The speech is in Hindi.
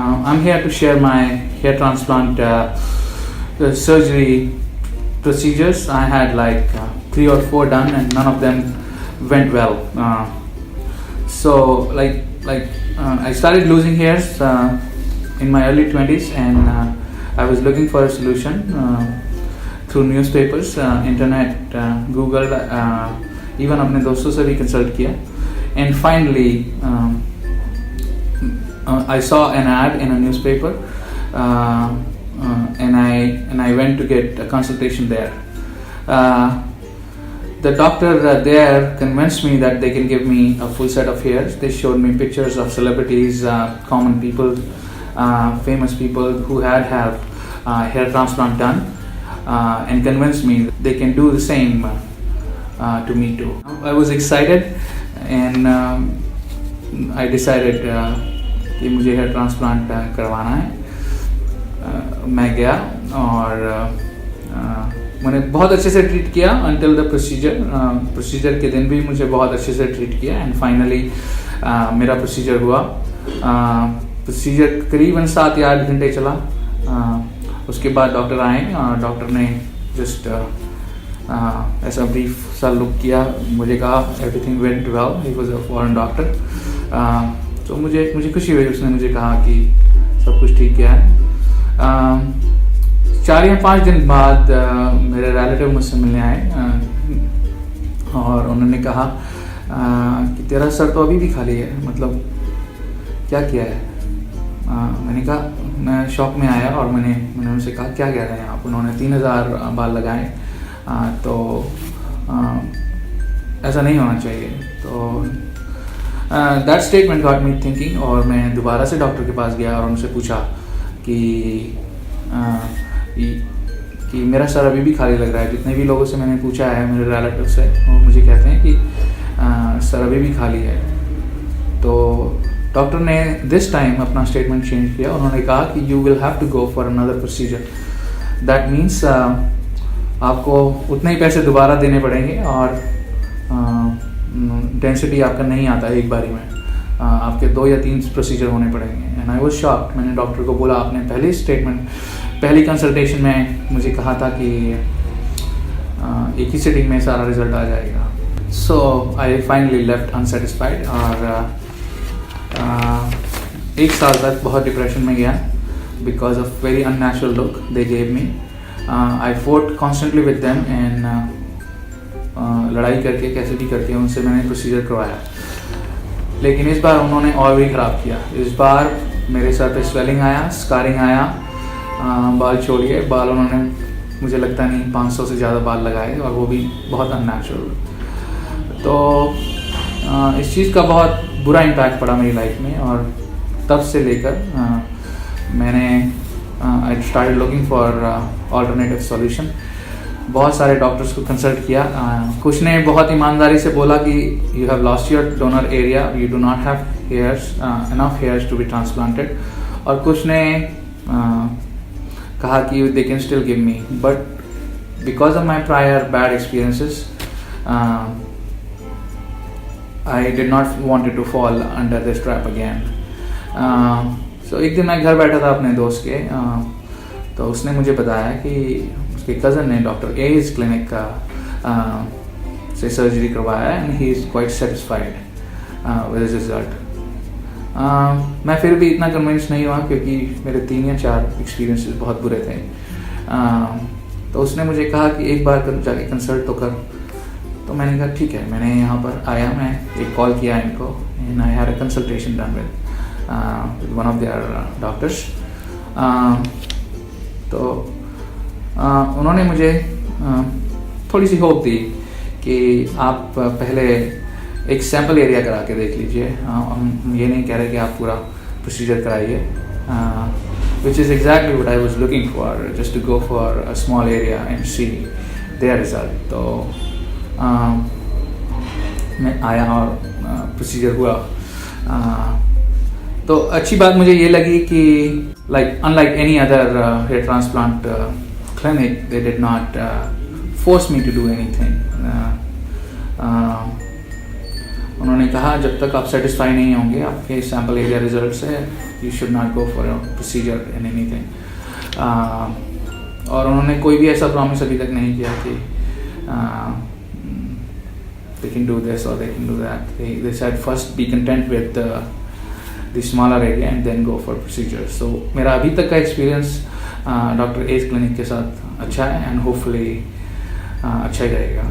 I'm here to share my hair transplant surgery procedures. I had like 3 or 4 done, and none of them went well. So I started losing hairs in my early 20s, and I was looking for a solution through newspapers, internet, Google, even अपने दोस्तों से भी consult किया, and finally I saw an ad in a newspaper, and I went to get a consultation there. The doctor there convinced me that they can give me a full set of hairs. They showed me pictures of celebrities, common people, famous people who had hair transplant done, and convinced me that they can do the same to me too. I was excited, and I decided कि मुझे हेयर ट्रांसप्लांट करवाना है. मैं गया और मैंने बहुत अच्छे से ट्रीट किया until the प्रोसीजर के दिन भी मुझे बहुत अच्छे से ट्रीट किया, एंड फाइनली मेरा प्रोसीजर हुआ. प्रोसीजर करीबन 7 या 8 घंटे चला. उसके बाद डॉक्टर आए. डॉक्टर ने जस्ट ऐसा ब्रीफ सा लुक किया, मुझे कहा everything went well. He was a foreign doctor. तो मुझे खुशी हुई. उसने मुझे कहा कि सब कुछ ठीक किया है. 4 या 5 दिन बाद मेरे रिलेटिव मुझसे मिलने आए, और उन्होंने कहा कि तेरा सर तो अभी भी खाली है, मतलब क्या किया है. मैंने कहा, मैं शॉक में आया और मैंने उनसे कहा क्या कह रहे हैं आप. उन्होंने 3000 बाल लगाए. तो ऐसा नहीं होना चाहिए. तो that statement got me thinking, और मैं दोबारा से डॉक्टर के पास गया और उनसे पूछा कि मेरा सर अभी भी खाली लग रहा है. जितने भी लोगों से मैंने पूछा है, मेरे रिलेटिव से, वो मुझे कहते हैं कि सर अभी भी खाली है. तो डॉक्टर ने दिस टाइम अपना स्टेटमेंट चेंज किया. उन्होंने कहा कि you will have to go for another procedure. That means आपको उतने ही पैसे दोबारा देने पड़ेंगे, और डेंसिटी आपका नहीं आता है एक बारी में. आपके 2 या 3 प्रोसीजर होने पड़ेंगे. And I was shocked. मैंने डॉक्टर को बोला, आपने पहली कंसल्टेशन में मुझे कहा था कि एक ही सिटिंग में सारा रिजल्ट आ जाएगा. सो आई फाइनली लेफ्ट अनसेटिस्फाइड, और 1 साल तक बहुत डिप्रेशन में गया because of very unnatural look they gave me. I fort constantly with them, and लड़ाई करके कैसे भी करके उनसे मैंने प्रोसीजर करवाया. लेकिन इस बार उन्होंने और भी ख़राब किया. इस बार मेरे सर पे स्वेलिंग आया, स्कारिंग आया. बाल छोड़िए, बाल उन्होंने मुझे लगता नहीं 500 से ज़्यादा बाल लगाए, और वो भी बहुत अननेचुरल. तो इस चीज़ का बहुत बुरा इम्पैक्ट पड़ा मेरी लाइफ में, और तब से लेकर मैंने I started looking for alternative solution. बहुत सारे डॉक्टर्स को कंसल्ट किया. कुछ ने बहुत ईमानदारी से बोला कि you have lost your donor area, you do not have hairs, enough hairs to be transplanted. और कुछ ने कहा कि they can still give me, but because of my prior bad experiences I did not wanted to fall under this trap again. So एक दिन मैं घर बैठा था अपने दोस्त के, तो उसने मुझे बताया कि उसके कज़न ने डॉक्टर एज क्लिनिक का से सर्जरी करवाया, and he is quite satisfied with result. मैं फिर भी इतना कन्विंस नहीं हुआ, क्योंकि मेरे 3 या 4 एक्सपीरियंसेस बहुत बुरे थे. तो उसने मुझे कहा कि एक बार जाके कंसल्ट तो कर. तो मैंने कहा ठीक है. मैंने यहाँ पर आया, मैं एक कॉल किया इनको, and I had a consultation done with one of their doctors. तो उन्होंने मुझे थोड़ी सी होप दी कि आप पहले एक सैम्पल एरिया करा के देख लीजिए. हम ये नहीं कह रहे कि आप पूरा प्रोसीजर कराइए, which is exactly what I was looking for, just to go for a small area and see their result. तो मैं आया और प्रोसीजर हुआ. तो अच्छी बात मुझे ये लगी कि unlike any other hair transplant clinic, they did not force me to do anything. उन्होंने कहा जब तक आप सेटिस्फाई नहीं होंगे आपके सैम्पल एरिया रिजल्ट से, you should not go for procedure in anything. और उन्होंने कोई भी ऐसा प्रॉमिस अभी तक नहीं किया कि they can do this or they can do that. They said first be content with the smaller area and then go for procedures. So मेरा अभी तक का एक्सपीरियंस डॉक्टर एज क्लिनिक के साथ अच्छा है, एंड होपफुली अच्छा ही रहेगा।